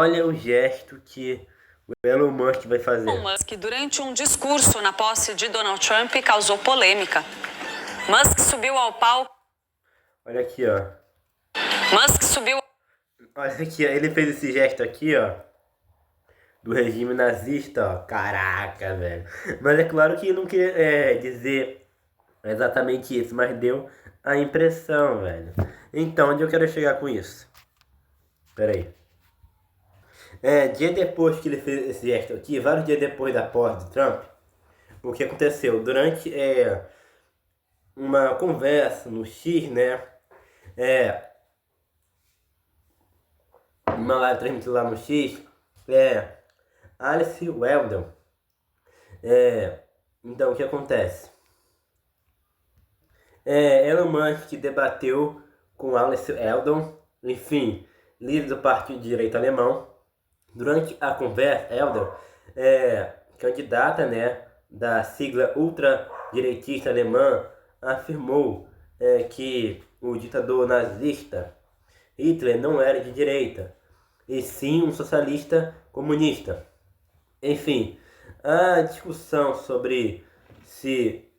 Olha o gesto que o Elon Musk vai fazer. Elon Musk, durante um discurso na posse de Donald Trump, causou polêmica. Musk subiu ao palco. Olha aqui, ó. Musk subiu. Olha aqui, ó. Ele fez esse gesto aqui, ó. Do regime nazista, ó. Caraca, velho. Mas é claro que não queria dizer exatamente isso, mas deu a impressão, velho. Então, onde eu quero chegar com isso? Pera aí. Dia depois que ele fez esse gesto aqui, vários dias depois da posse de Trump, o que aconteceu? Durante uma conversa no X, né? Uma live transmitida lá no X, Alice Weldon. Então, o que acontece? Elon Musk debateu com Alice Weldon, enfim, líder do Partido de Direita Alemão. Durante a conversa, Weldon, candidata, né, da sigla ultradireitista alemã, afirmou que o ditador nazista Hitler não era de direita, e sim um socialista comunista. Enfim, a discussão sobre se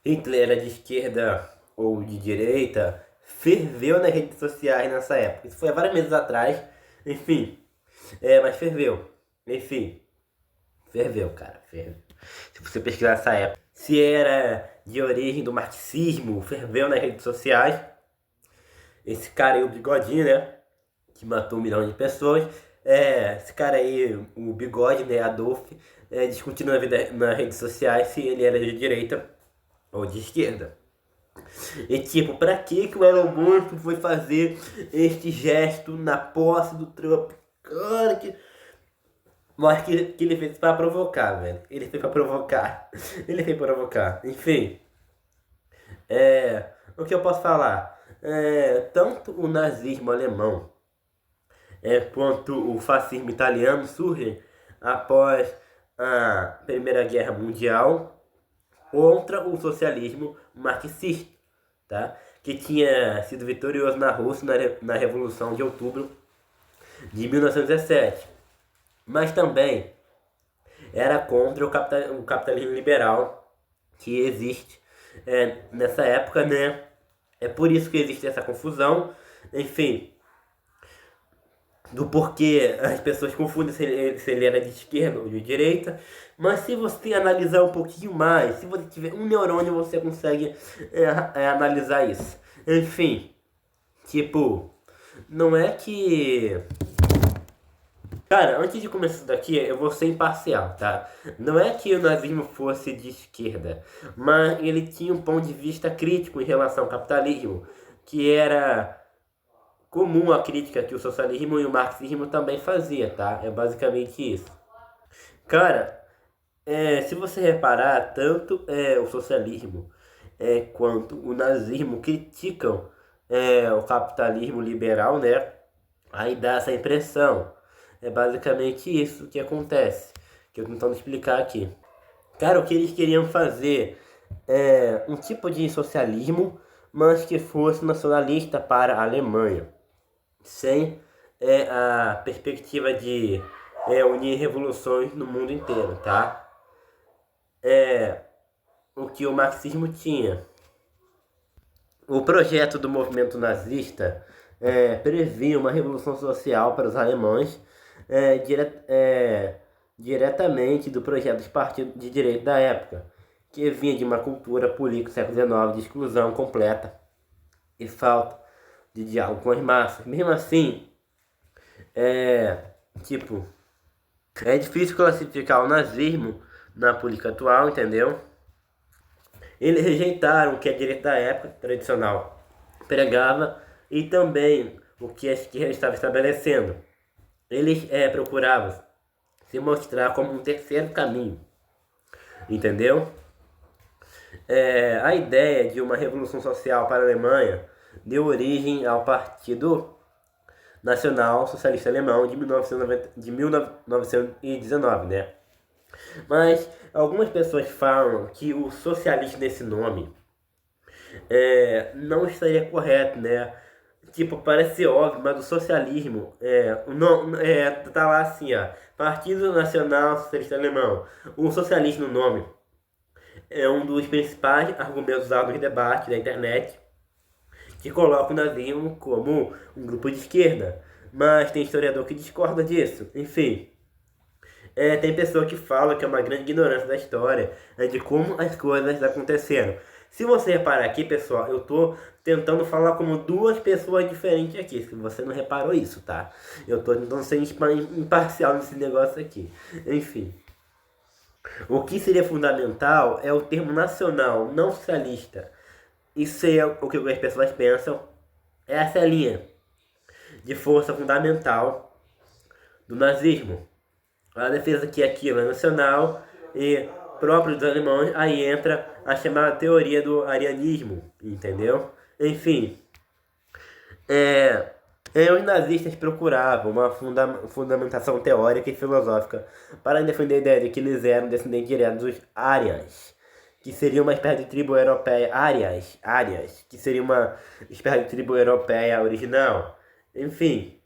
Hitler era de esquerda ou de direita ferveu nas redes sociais nessa época. Isso foi há vários meses atrás, enfim, mas ferveu. Enfim, ferveu, cara, ferveu. Se você pesquisar essa época, se era de origem do marxismo, ferveu nas redes sociais. Esse cara aí, o Bigodinho, né, que matou 1 milhão de pessoas. Esse cara aí, o Bigode, né, Adolf, discutindo nas redes sociais se ele era de direita ou de esquerda. E tipo, pra que o Elon Musk foi fazer este gesto na posse do Trump? Cara, mas que ele fez pra provocar, velho. Ele fez pra provocar. Ele fez pra provocar. Enfim. O que eu posso falar? Tanto o nazismo alemão quanto o fascismo italiano surgem após a Primeira Guerra Mundial contra o socialismo marxista, tá? Que tinha sido vitorioso na Rússia na Revolução de Outubro de 1917. Mas também era contra o capitalismo liberal que existe nessa época, né? É por isso que existe essa confusão, enfim, do porquê as pessoas confundem se ele era de esquerda ou de direita. Mas se você analisar um pouquinho mais, se você tiver um neurônio, você consegue analisar isso. Enfim, tipo, não é que... Cara, antes de começar isso daqui, eu vou ser imparcial, tá? Não é que o nazismo fosse de esquerda, mas ele tinha um ponto de vista crítico em relação ao capitalismo, que era comum a crítica que o socialismo e o marxismo também fazia, tá? É basicamente isso. Cara, se você reparar, tanto o socialismo quanto o nazismo criticam o capitalismo liberal, né? Aí dá essa impressão. É basicamente isso que acontece, que eu tô tentando explicar aqui. Cara, o que eles queriam fazer um tipo de socialismo, mas que fosse nacionalista para a Alemanha, sem a perspectiva de unir revoluções no mundo inteiro, tá? O que o marxismo tinha. O projeto do movimento nazista previa uma revolução social para os alemães diretamente do projeto dos partidos de direita da época, que vinha de uma cultura política do século XIX de exclusão completa e falta de diálogo com as massas. Mesmo assim, tipo, é difícil classificar o nazismo na política atual, entendeu? Eles rejeitaram o que a direita da época tradicional pregava e também o que a esquerda estava estabelecendo. Eles procuravam se mostrar como um terceiro caminho, entendeu? A ideia de uma revolução social para a Alemanha deu origem ao Partido Nacional Socialista Alemão de 1919, né? Mas algumas pessoas falam que o socialista nesse nome não estaria correto, né? tipo, parece óbvio, mas o socialismo tá lá assim, ó, Partido Nacional Socialista Alemão. O socialismo no nome é um dos principais argumentos usados nos debates da internet que coloca o nazismo como um grupo de esquerda. Mas tem historiador que discorda disso. Enfim, tem pessoa que fala que é uma grande ignorância da história, de como as coisas aconteceram. Se você reparar aqui, pessoal, eu tô tentando falar como duas pessoas diferentes aqui. Se você não reparou isso, tá? Eu tô tentando ser imparcial nesse negócio aqui. Enfim. O que seria fundamental é o termo nacional, não socialista. Isso é o que as pessoas pensam. Essa é a linha de força fundamental do nazismo. A defesa que aquilo é nacional e próprio dos alemães, aí entra a chamada teoria do arianismo, entendeu? Enfim, os nazistas procuravam uma fundamentação teórica e filosófica para defender a ideia de que eles eram descendentes diretos dos árias, que seria uma espécie de tribo europeia, árias, que seria uma espécie de tribo europeia original. Enfim,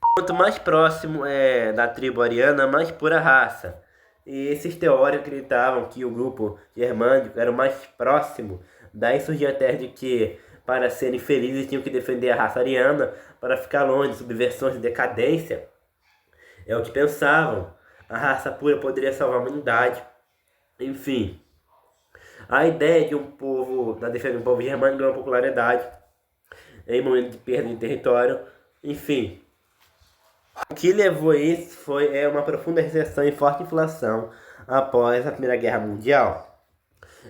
quanto mais próximo da tribo ariana, mais pura raça. E esses teóricos acreditavam que o grupo germânico era o mais próximo. Daí surgia a tese de que, para serem felizes, tinham que defender a raça ariana para ficar longe de subversões e decadência. É o que pensavam. A raça pura poderia salvar a humanidade. Enfim, a ideia de da defesa de um povo germânico ganhou popularidade em momento de perda de território. Enfim, o que levou a isso foi uma profunda recessão e forte inflação após a Primeira Guerra Mundial.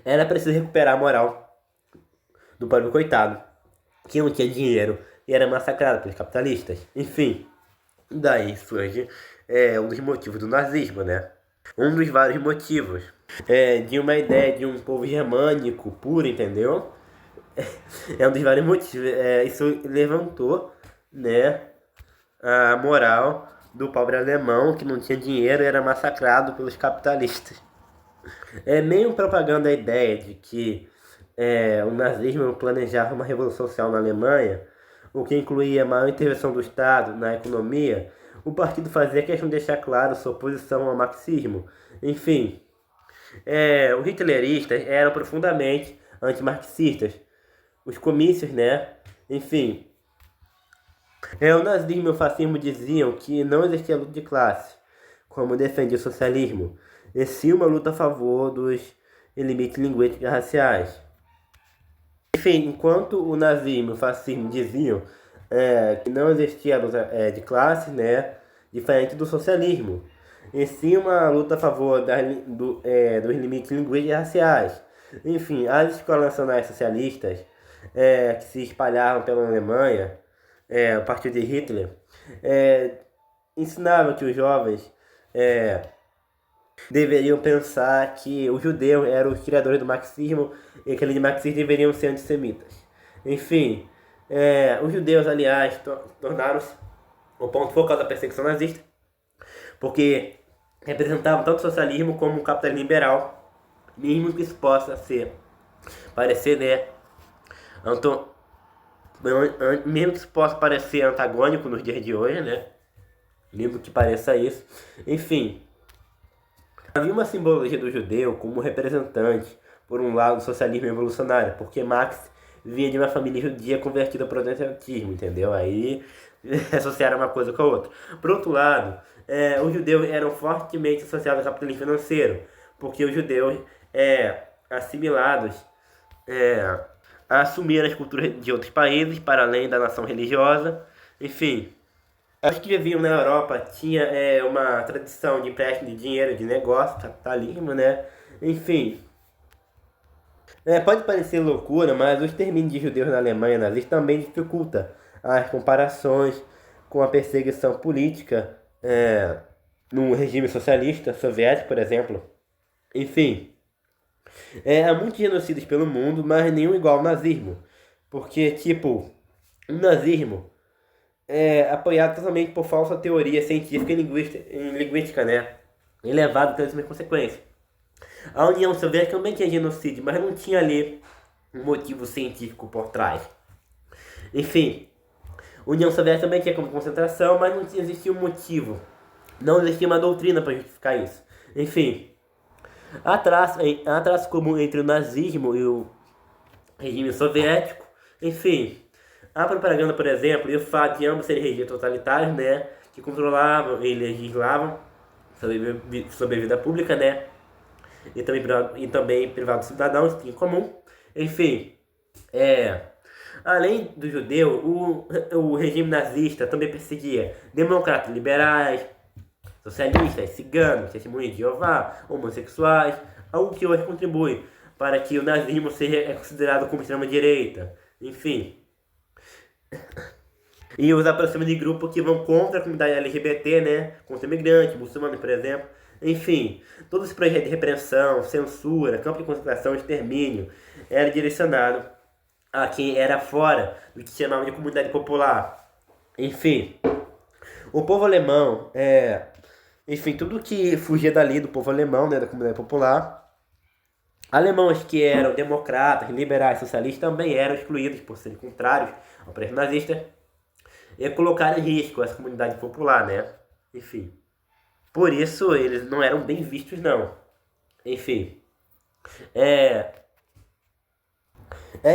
Era preciso recuperar a moral do pobre coitado, que não tinha dinheiro e era massacrado pelos capitalistas. Enfim, daí surge um dos motivos do nazismo, né? Um dos vários motivos. De uma ideia de um povo germânico puro, entendeu? É um dos vários motivos. Isso levantou, né, a moral do pobre alemão que não tinha dinheiro e era massacrado pelos capitalistas. É meio propaganda a ideia de que o nazismo planejava uma revolução social na Alemanha, o que incluía maior intervenção do Estado na economia. O partido fazia questão de deixar claro sua oposição ao marxismo. Enfim, os hitleristas eram profundamente antimarxistas. Os comícios, né? Enfim, o nazismo e o fascismo diziam que não existia luta de classe, como defendia o socialismo, e sim uma luta a favor dos limites linguísticos e raciais. Enfim, enquanto o nazismo e o fascismo diziam que não existia luta de classe, né, diferente do socialismo, e sim uma luta a favor dos limites linguísticos e raciais. Enfim, as escolas nacionais socialistas que se espalhavam pela Alemanha, a partir de Hitler, ensinavam que os jovens deveriam pensar que os judeus eram os criadores do marxismo e que aqueles marxistas deveriam ser antissemitas. Enfim, os judeus, aliás, tornaram-se o ponto focal da perseguição nazista, porque representavam tanto o socialismo como o capitalismo liberal, mesmo que isso possa parecer, né, mesmo que isso possa parecer antagônico nos dias de hoje, né, mesmo que pareça isso. Enfim, havia uma simbologia do judeu como representante, por um lado, do socialismo revolucionário, porque Marx vinha de uma família judia convertida ao protestantismo, entendeu? Aí associaram uma coisa com a outra. Por outro lado, os judeus eram fortemente associados ao capitalismo financeiro, porque os judeus assimilados assumiram as culturas de outros países para além da nação religiosa. Enfim, os que viviam na Europa tinham uma tradição de empréstimo de dinheiro, de negócio, capitalismo, né? Enfim, pode parecer loucura, mas o extermínio de judeus na Alemanha nazista também dificulta as comparações com a perseguição política no regime socialista soviético, por exemplo. Enfim, há muitos genocídios pelo mundo, mas nenhum igual ao nazismo. Porque, tipo, o nazismo é apoiado totalmente por falsa teoria científica e linguística, né? E levado pelas mesmas consequências. A União Soviética também tinha genocídio, mas não tinha ali um motivo científico por trás. Enfim, a União Soviética também tinha como concentração, mas não existia um motivo. Não existia uma doutrina para justificar isso. Enfim, há traços comuns entre o nazismo e o regime soviético. Enfim, a propaganda, por exemplo, e o fato de ambos serem regimes totalitários, né, que controlavam e legislavam sobre a vida pública, né, e também privado dos cidadãos, em comum. Enfim, além do judeu, o regime nazista também perseguia democratas liberais, socialistas, ciganos, testemunhas de Jeová, homossexuais, algo que hoje contribui para que o nazismo seja considerado como extrema-direita. Enfim. E os aproxima de grupos que vão contra a comunidade LGBT, né? Contra imigrantes, muçulmanos, por exemplo. Enfim, todo esse projeto de repressão, censura, campo de concentração, extermínio, era direcionado a quem era fora do que chamavam de comunidade popular. Enfim, o povo alemão, enfim, tudo que fugia dali do povo alemão, né, da comunidade popular, alemães que eram democratas, liberais, socialistas também eram excluídos por serem contrários ao projeto nazista e colocaram em risco essa comunidade popular, né? Enfim, por isso eles não eram bem vistos, não. Enfim, é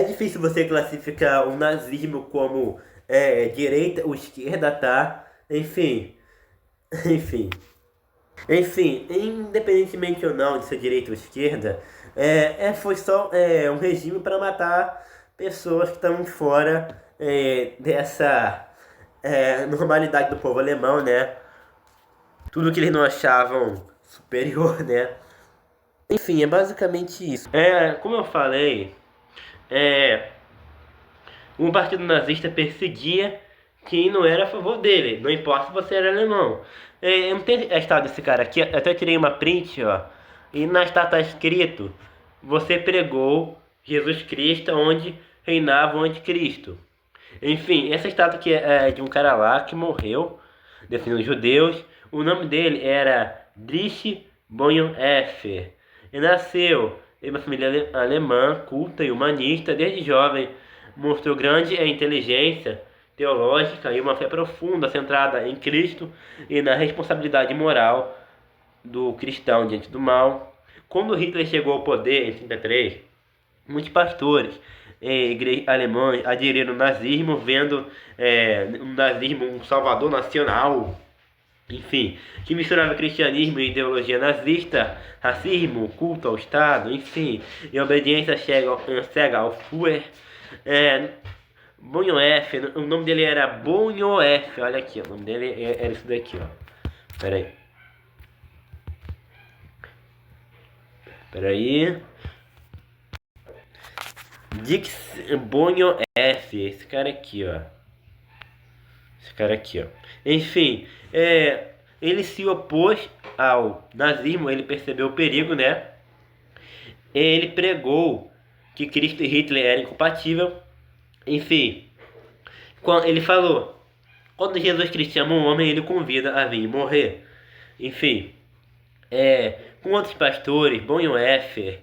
difícil você classificar o nazismo como direita ou esquerda, tá? Enfim, enfim. Enfim, independentemente ou não de ser direita ou esquerda, foi só um regime para matar pessoas que estão fora dessa normalidade do povo alemão, né? Tudo que eles não achavam superior, né? Enfim, é basicamente isso. Como eu falei, o partido nazista perseguia quem não era a favor dele, não importa se você era alemão. Não tem a estátua desse cara aqui, até tirei uma print, ó. E na estátua está escrito: você pregou Jesus Cristo onde reinava o anticristo. Enfim, essa estátua aqui é de um cara lá que morreu, defendendo os judeus. O nome dele era Dietrich Bonhoeffer. Ele nasceu em uma família alemã, culta e humanista. Desde jovem mostrou grande inteligência teológica e uma fé profunda centrada em Cristo e na responsabilidade moral do cristão diante do mal. Quando Hitler chegou ao poder em 1933, muitos pastores alemães aderiram ao nazismo, vendo no nazismo um salvador nacional, enfim, que misturava cristianismo e ideologia nazista, racismo, culto ao Estado, enfim, e obediência cega ao Führer. Bonhoeffer, o nome dele era Bonhoeffer, olha aqui, o nome dele era isso daqui, ó. Peraí. Bonhoeffer, esse cara aqui, ó. Enfim, ele se opôs ao nazismo, ele percebeu o perigo, né? Ele pregou que Cristo e Hitler eram incompatíveis. Enfim, ele falou: quando Jesus Cristo chama um homem, ele convida a vir morrer. Enfim, com outros pastores, Bonhoeffer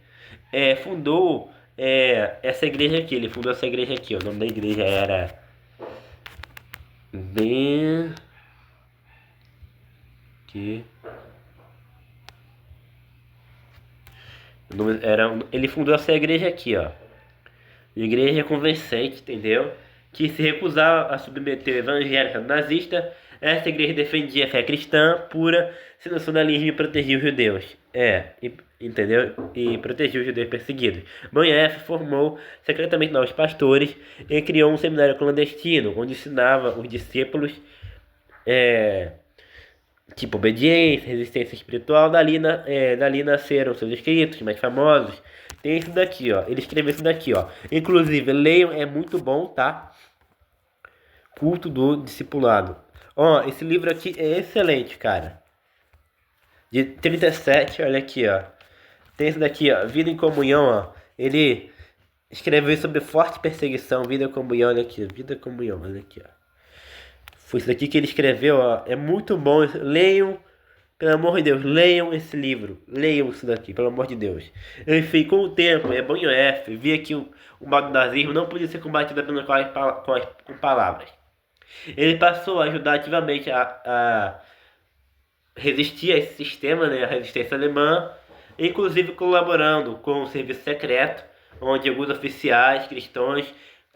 fundou essa igreja aqui. Ele fundou essa igreja aqui. O nome da igreja era ele fundou essa igreja aqui, ó. Igreja convencente, entendeu? Que se recusava a submeter o evangelho nazista. Essa igreja defendia a fé cristã pura, sem nacionalismo, e protegia os judeus. Entendeu? E protegia os judeus perseguidos. Bonhoeffer formou secretamente novos pastores e criou um seminário clandestino, onde ensinava os discípulos tipo obediência, resistência espiritual. Dali nasceram seus escritos mais famosos. Tem isso daqui, ó. Ele escreveu isso daqui, ó. Inclusive, leiam, é muito bom, tá? Culto do Discipulado. Ó, esse livro aqui é excelente, cara. De 37, olha aqui, ó. Tem esse daqui, ó. Vida em Comunhão, ó. Ele escreveu sobre forte perseguição, vida em comunhão, olha aqui. Vida em comunhão, olha aqui, ó. Foi isso daqui que ele escreveu, ó. É muito bom. Leiam Pelo amor de Deus, leiam esse livro. Leiam isso daqui, pelo amor de Deus. Enfim, com o tempo, Ebonho F. via que o mal do nazismo não podia ser combatido apenas com palavras. Ele passou a ajudar ativamente a resistir a esse sistema, né, a resistência alemã, inclusive colaborando com o serviço secreto, onde alguns oficiais cristãos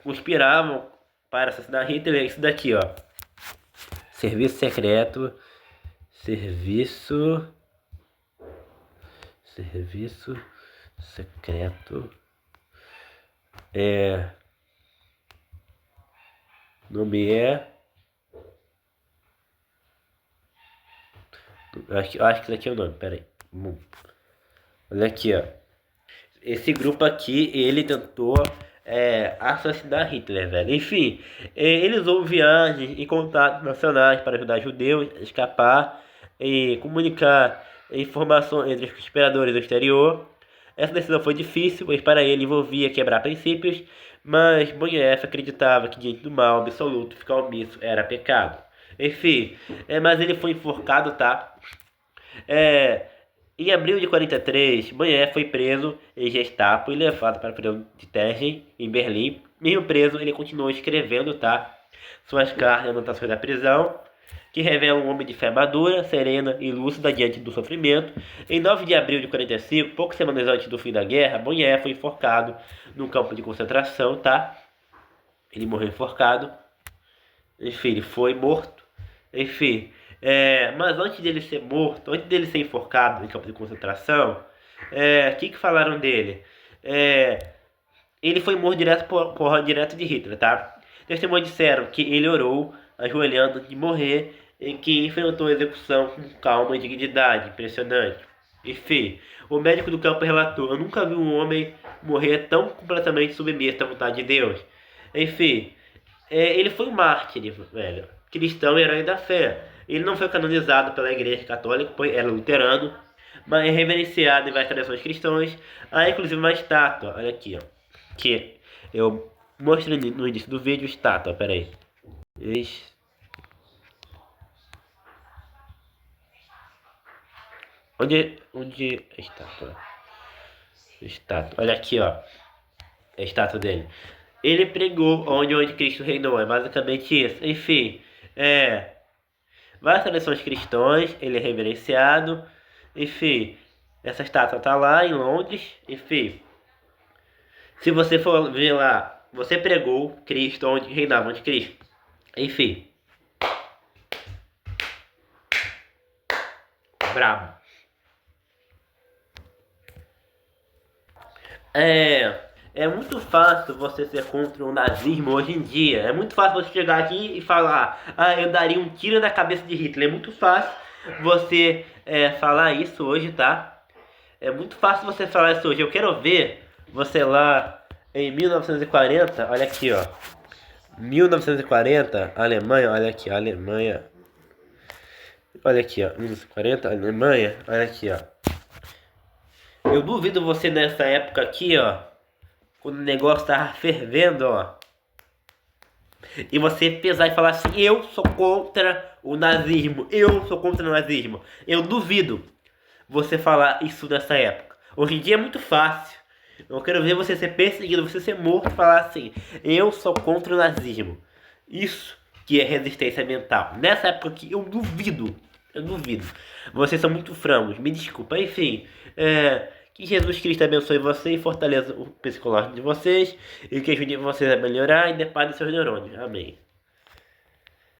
conspiravam para assassinar Hitler. Isso daqui, ó. Serviço secreto. Serviço secreto. Nome é. Acho que isso aqui é o nome, peraí. Olha aqui, ó. Esse grupo aqui, ele tentou assassinar Hitler, velho. Enfim, eles usou viagens e contatos nacionais para ajudar judeus a escapar e comunicar informações entre os conspiradores do exterior. Essa decisão foi difícil, pois para ele envolvia quebrar princípios, mas Bonhoeffer acreditava que diante do mal absoluto ficar omisso era pecado. Enfim, mas ele foi enforcado, tá? Em abril de 43, Bonhoeffer foi preso em Gestapo e levado para a prisão de Tergen, em Berlim. Mesmo preso, ele continuou escrevendo, tá? Suas cartas e anotações da prisão, que revelam um homem de fé madura, serena e lúcida diante do sofrimento. Em 9 de abril de 45, poucas semanas antes do fim da guerra, Bonhoeffer foi enforcado num campo de concentração, tá? Ele morreu enforcado. Enfim, ele foi morto. Enfim, mas antes dele ser morto, antes dele ser enforcado em campo de concentração, o que falaram dele? Ele foi morto direto de Hitler, tá? Testemunhas disseram que ele orou, ajoelhando de morrer, e que enfrentou a execução com calma e dignidade. Impressionante. Enfim, o médico do campo relatou: eu nunca vi um homem morrer tão completamente submisso à vontade de Deus. Enfim, ele foi um mártir, velho. Cristão e herói da fé. Ele não foi canonizado pela Igreja Católica, pois era luterano, mas é reverenciado em várias tradições cristãs. Há inclusive uma estátua, olha aqui, ó, que eu mostrei no início do vídeo. Estátua, peraí. Onde é a estátua? Estátua, olha aqui, ó, a estátua dele. Ele pregou onde Cristo reinou, é basicamente isso. Enfim, várias tradições cristãs, ele é reverenciado. Enfim, essa estátua tá lá em Londres. Enfim, se você for ver lá, você pregou Cristo onde reinava Cristo. Enfim, brabo. É muito fácil você ser contra o nazismo hoje em dia. É muito fácil você chegar aqui e falar: eu daria um tiro na cabeça de Hitler. É muito fácil você falar isso hoje, tá? É muito fácil você falar isso hoje. Eu quero ver você lá em 1940. Olha aqui, ó. 1940, Alemanha. Olha aqui, Alemanha. Olha aqui, ó. 1940, Alemanha. Olha aqui, ó. Eu duvido você nessa época aqui, ó, quando o negócio tava fervendo, ó, e você pesar e falar assim: eu sou contra o nazismo, eu sou contra o nazismo. Eu duvido você falar isso nessa época. Hoje em dia é muito fácil. Eu quero ver você ser perseguido, você ser morto e falar assim: eu sou contra o nazismo. Isso que é resistência mental. Nessa época aqui eu duvido. Vocês são muito frangos, me desculpa. Enfim, que Jesus Cristo abençoe você e fortaleça o psicológico de vocês, e que ajude vocês a melhorar e depare seus neurônios. Amém.